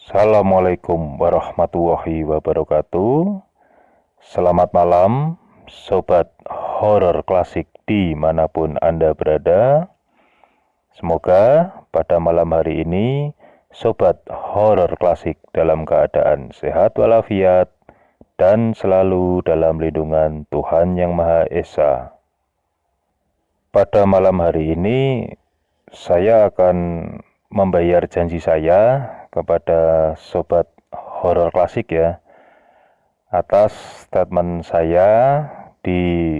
Assalamualaikum warahmatullahi wabarakatuh. Selamat malam, Sobat Horor Klasik dimanapun Anda berada. Semoga pada malam hari ini, Sobat Horor Klasik dalam keadaan sehat walafiat dan selalu dalam lindungan Tuhan Yang Maha Esa. Pada malam hari ini, saya akan membayar janji saya kepada Sobat Horor Klasik ya, atas statement saya di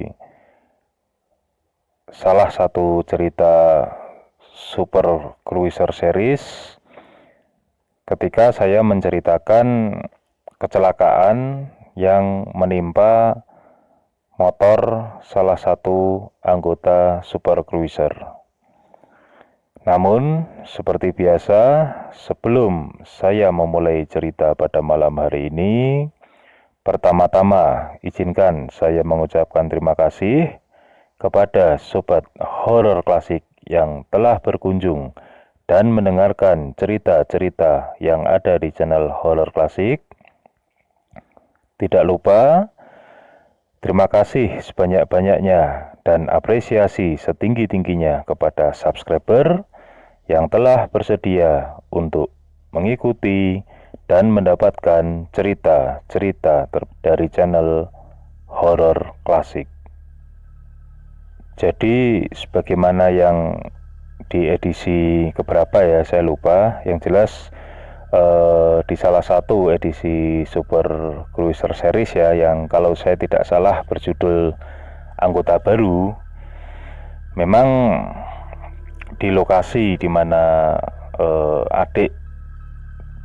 salah satu cerita Super Cruiser Series ketika saya menceritakan kecelakaan yang menimpa motor salah satu anggota Super Cruiser. Namun, seperti biasa, sebelum saya memulai cerita pada malam hari ini, pertama-tama izinkan saya mengucapkan terima kasih kepada Sobat Horor Klasik yang telah berkunjung dan mendengarkan cerita-cerita yang ada di channel Horor Klasik. Tidak lupa, terima kasih sebanyak-banyaknya dan apresiasi setinggi-tingginya kepada subscriber yang telah bersedia untuk mengikuti dan mendapatkan cerita-cerita dari channel Horor Klasik. Jadi sebagaimana yang di edisi keberapa ya, saya lupa. Yang jelas di salah satu edisi Super Cruiser Series ya, yang kalau saya tidak salah berjudul Anggota Baru, memang di lokasi di mana adik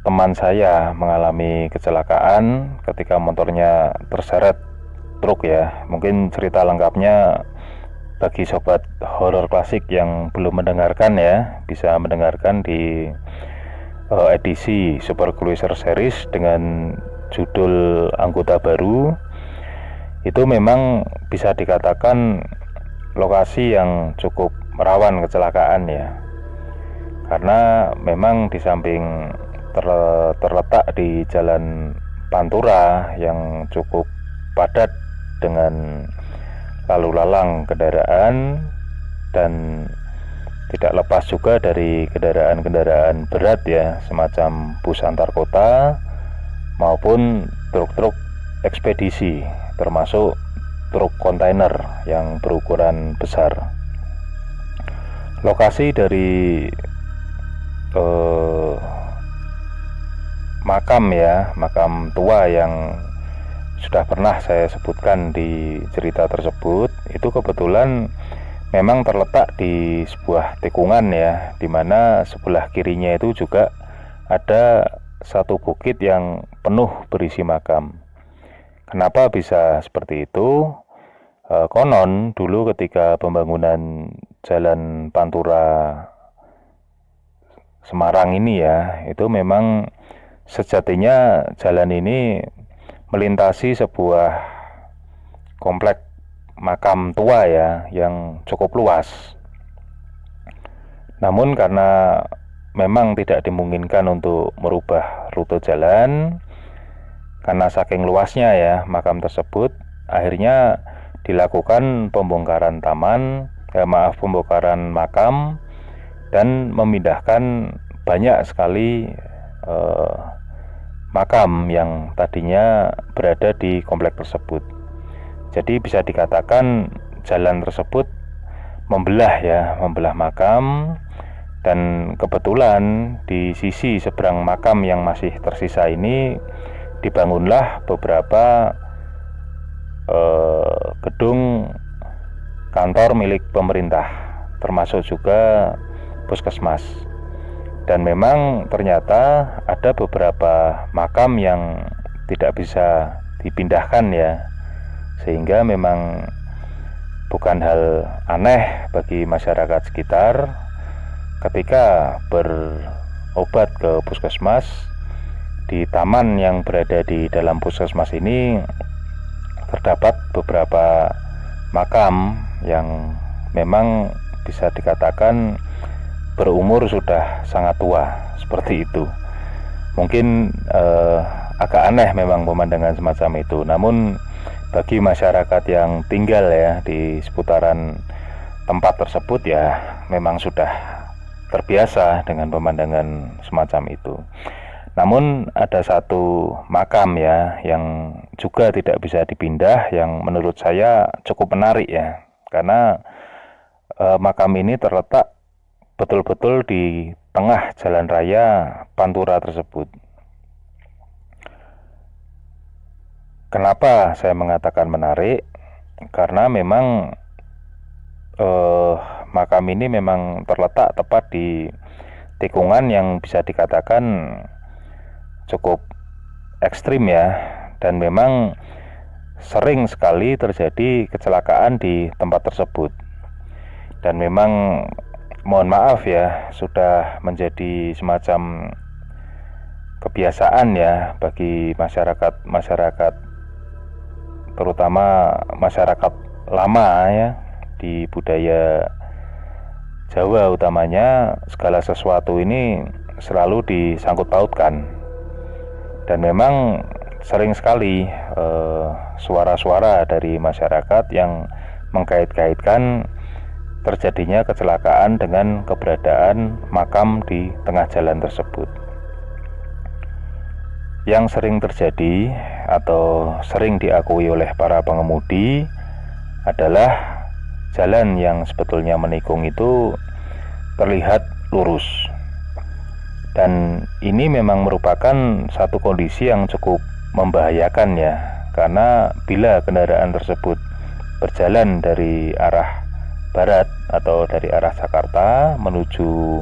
teman saya mengalami kecelakaan ketika motornya terseret truk ya. Mungkin cerita lengkapnya bagi Sobat Horor Klasik yang belum mendengarkan ya, bisa mendengarkan di edisi Super Cruiser Series dengan judul Anggota Baru. Itu memang bisa dikatakan lokasi yang cukup rawan kecelakaan ya, karena memang di samping terletak di jalan Pantura yang cukup padat dengan lalu lalang kendaraan, dan tidak lepas juga dari kendaraan-kendaraan berat ya, semacam bus antar kota maupun truk-truk ekspedisi, termasuk truk kontainer yang berukuran besar. Lokasi dari makam tua yang sudah pernah saya sebutkan di cerita tersebut, itu kebetulan memang terletak di sebuah tikungan ya, dimana sebelah kirinya itu juga ada satu bukit yang penuh berisi makam. Kenapa bisa seperti itu? Konon dulu ketika pembangunan jalan Pantura Semarang ini ya, itu memang sejatinya jalan ini melintasi sebuah komplek makam tua ya, yang cukup luas. Namun karena memang tidak dimungkinkan untuk merubah rute jalan karena saking luasnya ya makam tersebut, akhirnya dilakukan pembongkaran pembongkaran makam dan memindahkan banyak sekali makam yang tadinya berada di komplek tersebut. Jadi bisa dikatakan jalan tersebut membelah makam, dan kebetulan di sisi seberang makam yang masih tersisa ini dibangunlah beberapa gedung kantor milik pemerintah, termasuk juga puskesmas. Dan memang ternyata ada beberapa makam yang tidak bisa dipindahkan ya, sehingga memang bukan hal aneh bagi masyarakat sekitar ketika berobat ke puskesmas. Di taman yang berada di dalam puskesmas ini terdapat beberapa makam yang memang bisa dikatakan berumur sudah sangat tua, seperti itu. Mungkin agak aneh memang pemandangan semacam itu. Namun bagi masyarakat yang tinggal ya di seputaran tempat tersebut ya memang sudah terbiasa dengan pemandangan semacam itu. Namun ada satu makam ya yang juga tidak bisa dipindah, yang menurut saya cukup menarik ya, karena makam ini terletak betul-betul di tengah jalan raya Pantura tersebut. Kenapa saya mengatakan menarik? Karena memang makam ini memang terletak tepat di tikungan yang bisa dikatakan cukup ekstrim ya, dan memang sering sekali terjadi kecelakaan di tempat tersebut. Dan memang mohon maaf ya, sudah menjadi semacam kebiasaan ya bagi masyarakat terutama masyarakat lama ya, di budaya Jawa utamanya, segala sesuatu ini selalu disangkut pautkan. Dan memang sering sekali suara-suara dari masyarakat yang mengkait-kaitkan terjadinya kecelakaan dengan keberadaan makam di tengah jalan tersebut. Yang sering terjadi atau sering diakui oleh para pengemudi adalah jalan yang sebetulnya menikung itu terlihat lurus. Dan ini memang merupakan satu kondisi yang cukup membahayakan ya, karena bila kendaraan tersebut berjalan dari arah barat atau dari arah Jakarta menuju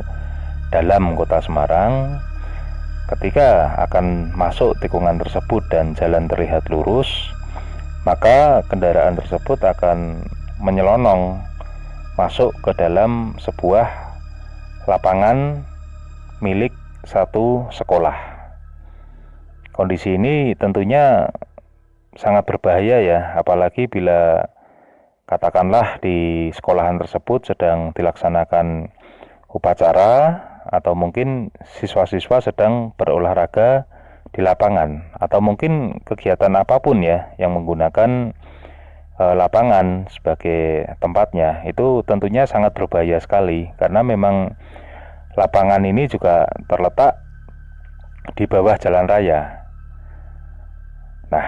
dalam kota Semarang, ketika akan masuk tikungan tersebut dan jalan terlihat lurus, maka kendaraan tersebut akan menyelonong masuk ke dalam sebuah lapangan milik satu sekolah. Kondisi ini tentunya sangat berbahaya ya, apalagi bila katakanlah di sekolahan tersebut sedang dilaksanakan upacara, atau mungkin siswa-siswa sedang berolahraga di lapangan, atau mungkin kegiatan apapun ya yang menggunakan lapangan sebagai tempatnya. Itu tentunya sangat berbahaya sekali, karena memang lapangan ini juga terletak di bawah jalan raya. Nah,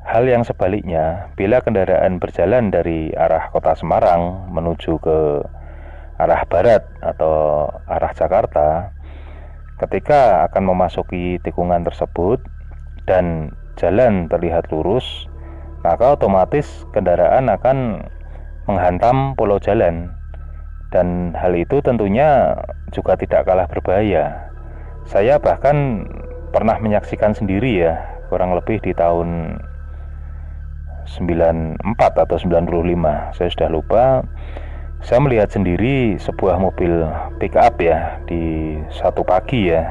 hal yang sebaliknya, bila kendaraan berjalan dari arah kota Semarang menuju ke arah barat atau arah Jakarta, ketika akan memasuki tikungan tersebut dan jalan terlihat lurus, maka otomatis kendaraan akan menghantam pola jalan. Dan hal itu tentunya juga tidak kalah berbahaya. Saya bahkan pernah menyaksikan sendiri ya, kurang lebih di tahun 94 atau 95, saya sudah lupa. Saya melihat sendiri sebuah mobil pick up ya, di satu pagi ya,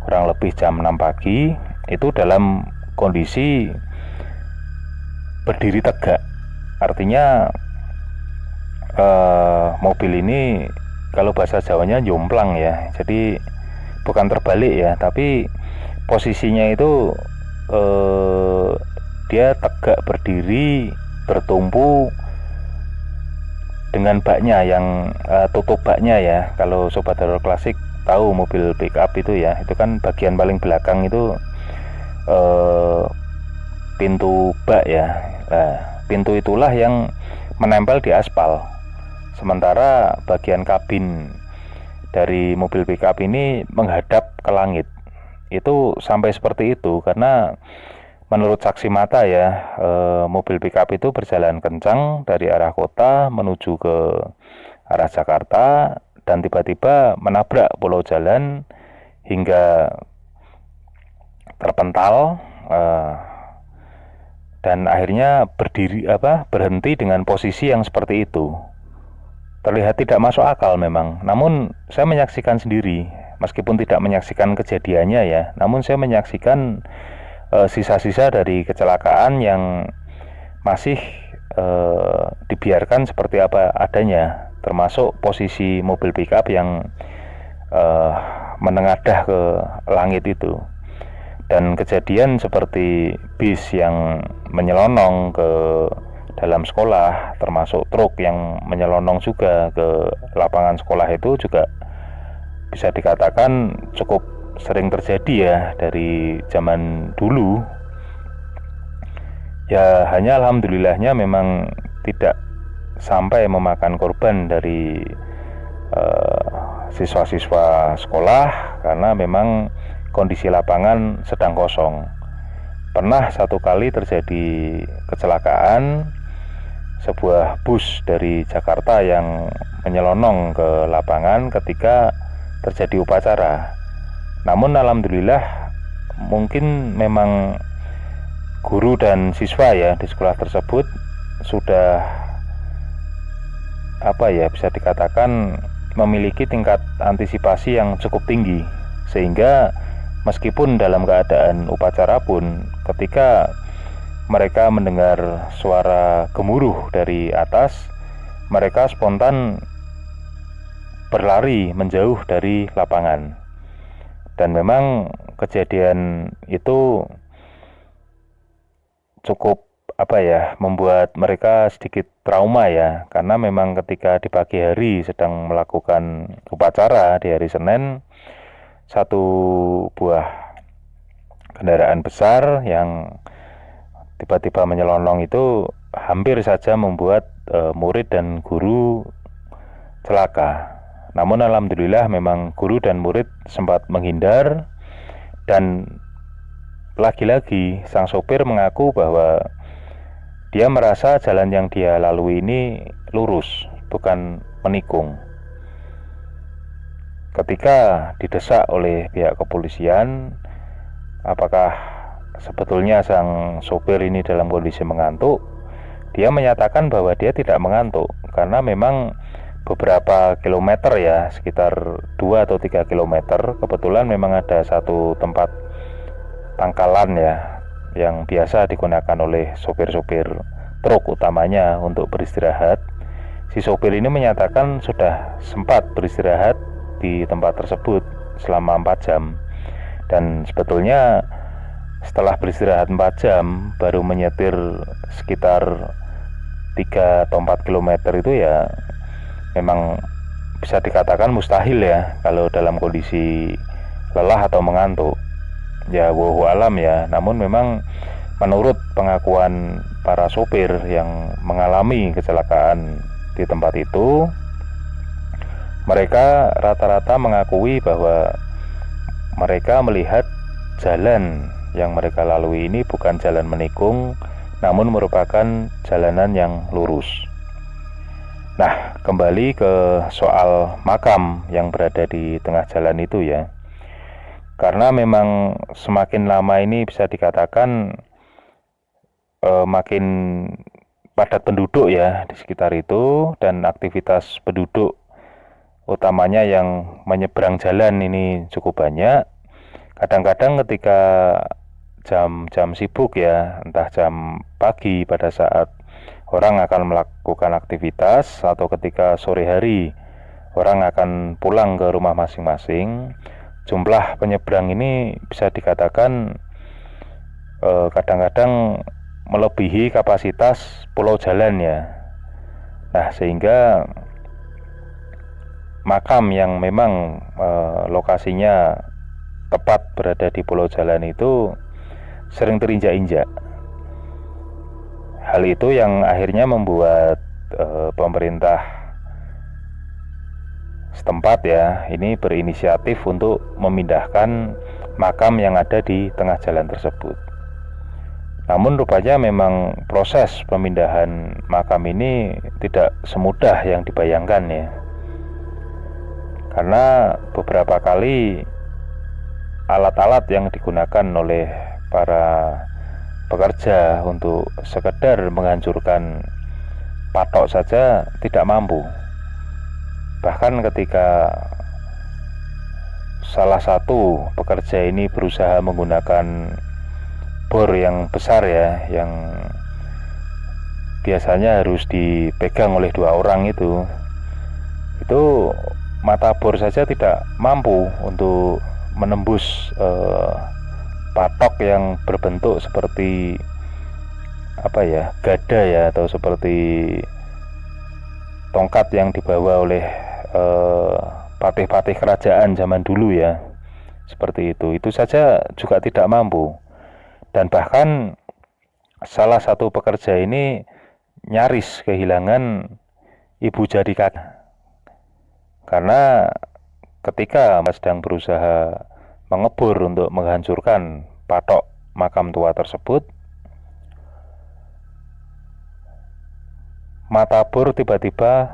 kurang lebih jam 6 pagi, itu dalam kondisi berdiri tegak. Artinya mobil ini kalau bahasa Jawanya jomplang ya, jadi bukan terbalik ya, tapi posisinya itu dia tegak berdiri bertumpu dengan baknya yang tutup baknya ya. Kalau sobat horor klasik tahu mobil pick up itu ya, itu kan bagian paling belakang itu pintu bak ya. Pintu itulah yang menempel di aspal, sementara bagian kabin dari mobil pick up ini menghadap ke langit. Itu sampai seperti itu karena menurut saksi mata ya, mobil pick up itu berjalan kencang dari arah kota menuju ke arah Jakarta dan tiba-tiba menabrak pola jalan hingga terpental, dan akhirnya berhenti dengan posisi yang seperti itu. Terlihat tidak masuk akal memang, namun saya menyaksikan sendiri, meskipun tidak menyaksikan kejadiannya ya, namun saya menyaksikan sisa-sisa dari kecelakaan yang masih dibiarkan seperti apa adanya, termasuk posisi mobil pickup yang menengadah ke langit itu. Dan kejadian seperti bis yang menyelonong ke dalam sekolah, termasuk truk yang menyelonong juga ke lapangan sekolah, itu juga bisa dikatakan cukup sering terjadi ya dari zaman dulu. Ya hanya alhamdulillahnya memang tidak sampai memakan korban dari siswa-siswa sekolah, karena memang kondisi lapangan sedang kosong. Pernah satu kali terjadi kecelakaan, sebuah bus dari Jakarta yang menyelonong ke lapangan ketika terjadi upacara. Namun alhamdulillah mungkin memang guru dan siswa ya di sekolah tersebut sudah bisa dikatakan memiliki tingkat antisipasi yang cukup tinggi, sehingga meskipun dalam keadaan upacara pun ketika mereka mendengar suara gemuruh dari atas, mereka spontan berlari menjauh dari lapangan. Dan memang kejadian itu cukup membuat mereka sedikit trauma ya, karena memang ketika di pagi hari sedang melakukan upacara di hari Senin, satu buah kendaraan besar yang tiba-tiba menyelonong itu hampir saja membuat murid dan guru celaka. Namun alhamdulillah memang guru dan murid sempat menghindar, dan lagi-lagi sang sopir mengaku bahwa dia merasa jalan yang dia lalui ini lurus, bukan menikung. Ketika didesak oleh pihak kepolisian, apakah sebetulnya sang sopir ini dalam kondisi mengantuk, dia menyatakan bahwa dia tidak mengantuk, karena memang beberapa kilometer ya, sekitar 2 atau 3 kilometer, kebetulan memang ada satu tempat pangkalan ya yang biasa digunakan oleh sopir-sopir truk utamanya untuk beristirahat. Si sopir ini menyatakan sudah sempat beristirahat di tempat tersebut selama 4 jam, dan sebetulnya setelah beristirahat 4 jam baru menyetir sekitar 3 atau 4 kilometer itu ya memang bisa dikatakan mustahil ya kalau dalam kondisi lelah atau mengantuk. Ya wallahu alam ya, namun memang menurut pengakuan para sopir yang mengalami kecelakaan di tempat itu, mereka rata-rata mengakui bahwa mereka melihat jalan yang mereka lalui ini bukan jalan menikung, namun merupakan jalanan yang lurus. Nah, kembali ke soal makam yang berada di tengah jalan itu ya. Karena memang semakin lama ini bisa dikatakan makin padat penduduk ya di sekitar itu, dan aktivitas penduduk utamanya yang menyeberang jalan ini cukup banyak. Kadang-kadang ketika jam-jam sibuk ya, entah jam pagi pada saat orang akan melakukan aktivitas, atau ketika sore hari orang akan pulang ke rumah masing-masing, jumlah penyeberang ini bisa dikatakan kadang-kadang melebihi kapasitas pulau jalan ya. Nah, sehingga makam yang memang lokasinya tepat berada di pulau jalan itu sering terinjak-injak. Hal itu yang akhirnya membuat pemerintah setempat ya ini berinisiatif untuk memindahkan makam yang ada di tengah jalan tersebut. Namun rupanya memang proses pemindahan makam ini tidak semudah yang dibayangkan ya. Karena beberapa kali alat-alat yang digunakan oleh para pekerja untuk sekedar menghancurkan patok saja tidak mampu. Bahkan ketika salah satu pekerja ini berusaha menggunakan bor yang besar ya, yang biasanya harus dipegang oleh 2 orang itu mata bor saja tidak mampu untuk menembus patok yang berbentuk seperti gada ya, atau seperti tongkat yang dibawa oleh patih-patih kerajaan zaman dulu ya, seperti itu saja juga tidak mampu. Dan bahkan salah satu pekerja ini nyaris kehilangan ibu jari kaki, karena ketika sedang berusaha mengebor untuk menghancurkan patok makam tua tersebut, mata bor tiba-tiba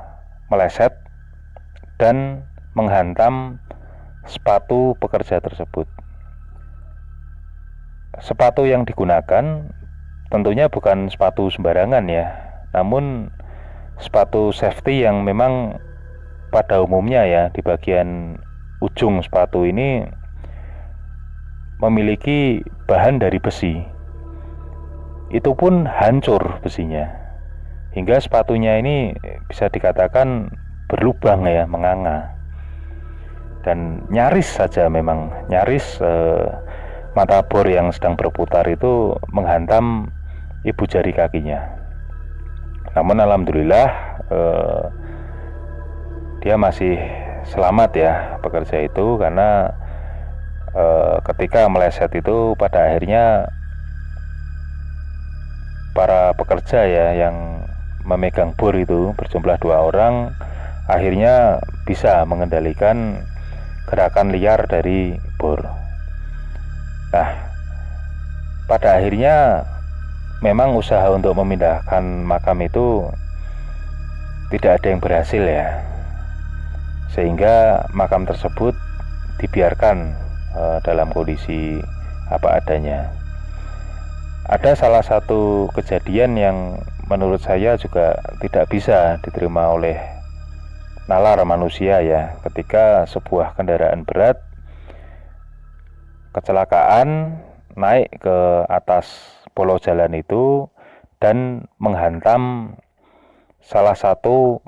meleset dan menghantam sepatu pekerja tersebut. Sepatu yang digunakan tentunya bukan sepatu sembarangan ya, namun sepatu safety yang memang pada umumnya ya di bagian ujung sepatu ini memiliki bahan dari besi. Itu pun hancur besinya, hingga sepatunya ini bisa dikatakan berlubang ya, menganga. Dan nyaris mata bor yang sedang berputar itu menghantam ibu jari kakinya. Namun alhamdulillah dia masih selamat ya, pekerja itu, karena ketika meleset itu pada akhirnya para pekerja ya yang memegang bor itu berjumlah 2 orang akhirnya bisa mengendalikan gerakan liar dari bor. Nah, pada akhirnya memang usaha untuk memindahkan makam itu tidak ada yang berhasil ya, sehingga makam tersebut dibiarkan dalam kondisi apa adanya. Ada salah satu kejadian yang menurut saya juga tidak bisa diterima oleh nalar manusia ya, ketika sebuah kendaraan berat kecelakaan naik ke atas polo jalan itu dan menghantam salah satu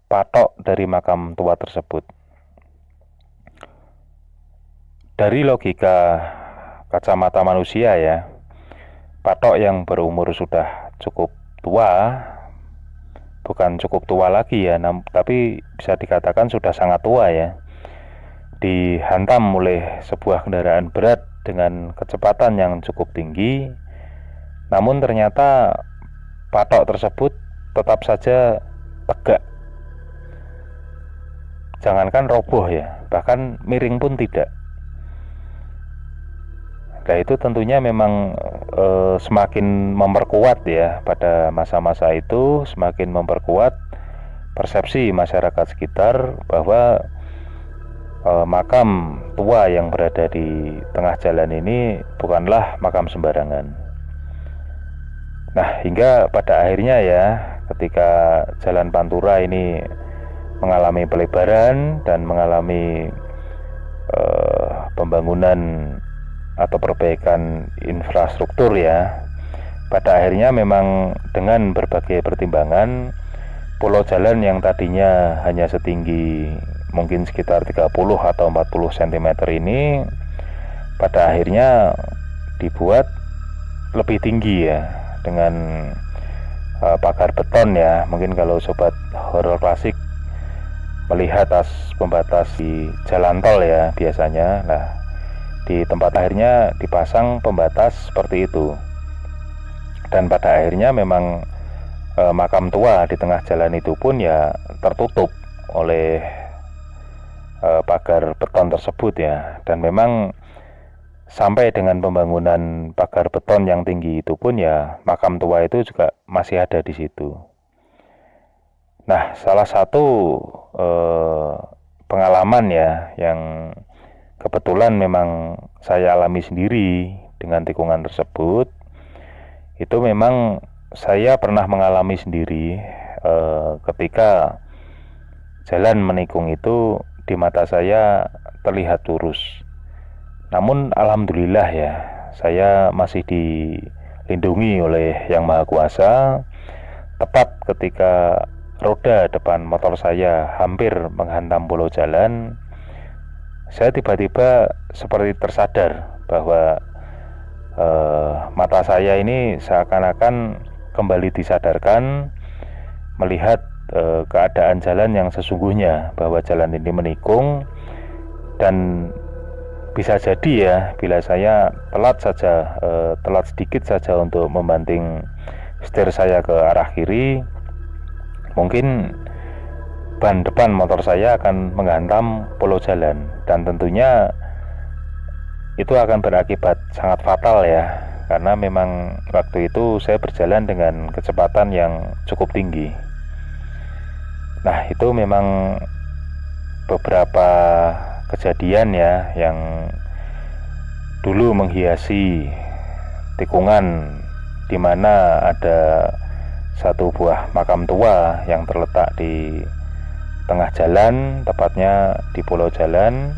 patok dari makam tua tersebut. Dari logika kacamata manusia ya, patok yang berumur sudah cukup tua, bukan cukup tua lagi ya, tapi bisa dikatakan sudah sangat tua ya, dihantam oleh sebuah kendaraan berat dengan kecepatan yang cukup tinggi, namun ternyata patok tersebut tetap saja tegak. Jangankan roboh ya, bahkan miring pun tidak. Nah, itu tentunya memang semakin memperkuat ya, pada masa-masa itu semakin memperkuat persepsi masyarakat sekitar bahwa makam tua yang berada di tengah jalan ini bukanlah makam sembarangan. Nah, hingga pada akhirnya ya, ketika Jalan Pantura ini mengalami pelebaran dan mengalami pembangunan atau perbaikan infrastruktur ya, pada akhirnya memang dengan berbagai pertimbangan, pulau jalan yang tadinya hanya setinggi mungkin sekitar 30 atau 40 cm ini pada akhirnya dibuat lebih tinggi ya, dengan pagar beton ya. Mungkin kalau sobat horor klasik melihat pembatas di jalan tol ya biasanya, nah di tempat akhirnya dipasang pembatas seperti itu. Dan pada akhirnya memang makam tua di tengah jalan itu pun ya tertutup oleh pagar beton tersebut ya. Dan memang sampai dengan pembangunan pagar beton yang tinggi itu pun ya, makam tua itu juga masih ada di situ. Nah, salah satu pengalaman ya yang kebetulan memang saya alami sendiri dengan tikungan tersebut, itu memang saya pernah mengalami sendiri ketika jalan menikung itu di mata saya terlihat lurus. Namun alhamdulillah ya, saya masih dilindungi oleh Yang Maha Kuasa. Tepat ketika roda depan motor saya hampir menghantam polo jalan, saya tiba-tiba seperti tersadar bahwa mata saya ini seakan-akan kembali disadarkan melihat keadaan jalan yang sesungguhnya, bahwa jalan ini menikung dan bisa jadi ya, bila saya telat sedikit saja untuk membanting setir saya ke arah kiri, mungkin ban depan motor saya akan menghantam polo jalan, dan tentunya itu akan berakibat sangat fatal ya, karena memang waktu itu saya berjalan dengan kecepatan yang cukup tinggi. Nah, itu memang beberapa kejadian ya yang dulu menghiasi tikungan di mana ada satu buah makam tua yang terletak di tengah jalan, tepatnya di pulau jalan.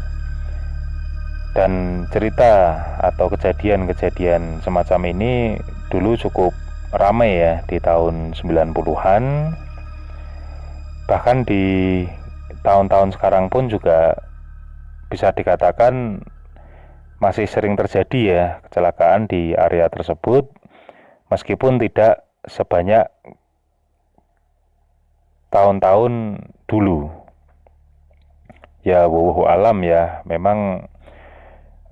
Dan cerita atau kejadian-kejadian semacam ini dulu cukup ramai ya di tahun 90-an. Bahkan di tahun-tahun sekarang pun juga bisa dikatakan masih sering terjadi ya kecelakaan di area tersebut, meskipun tidak sebanyak tahun-tahun dulu. Ya wallahu alam ya, memang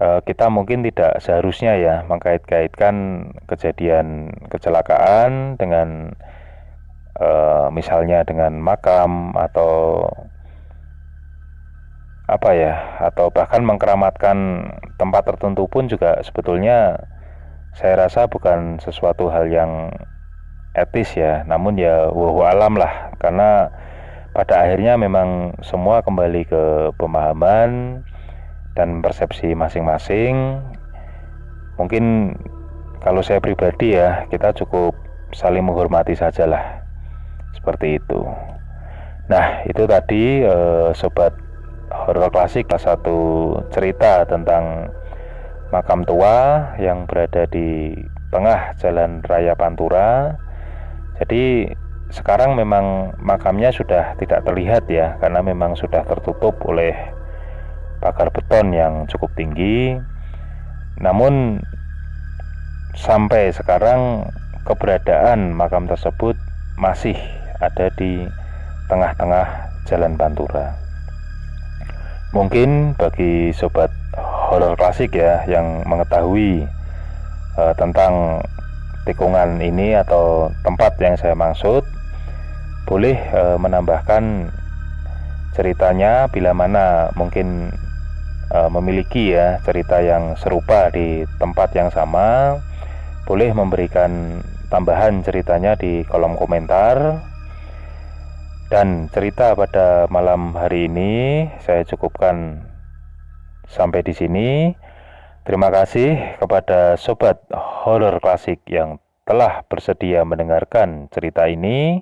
kita mungkin tidak seharusnya ya mengkait-kaitkan kejadian kecelakaan dengan misalnya dengan makam atau apa ya, atau bahkan mengkeramatkan tempat tertentu pun juga sebetulnya saya rasa bukan sesuatu hal yang etis ya. Namun ya wallahu alam lah, karena pada akhirnya memang semua kembali ke pemahaman dan persepsi masing-masing. Mungkin kalau saya pribadi ya, kita cukup saling menghormati sajalah, seperti itu. Nah, itu tadi sobat horor klasik, salah satu cerita tentang makam tua yang berada di tengah jalan raya Pantura. Jadi sekarang memang makamnya sudah tidak terlihat ya, karena memang sudah tertutup oleh pagar beton yang cukup tinggi. Namun sampai sekarang keberadaan makam tersebut masih ada di tengah-tengah jalan Pantura. Mungkin bagi sobat horor klasik ya yang mengetahui tentang tikungan ini atau tempat yang saya maksud, boleh menambahkan ceritanya bila mana mungkin memiliki ya cerita yang serupa di tempat yang sama. Boleh memberikan tambahan ceritanya di kolom komentar. Dan cerita pada malam hari ini saya cukupkan sampai di sini. Terima kasih kepada sobat horor klasik yang telah bersedia mendengarkan cerita ini.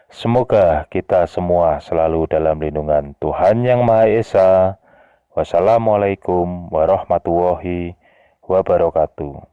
Semoga kita semua selalu dalam lindungan Tuhan Yang Maha Esa. Wassalamualaikum warahmatullahi wabarakatuh.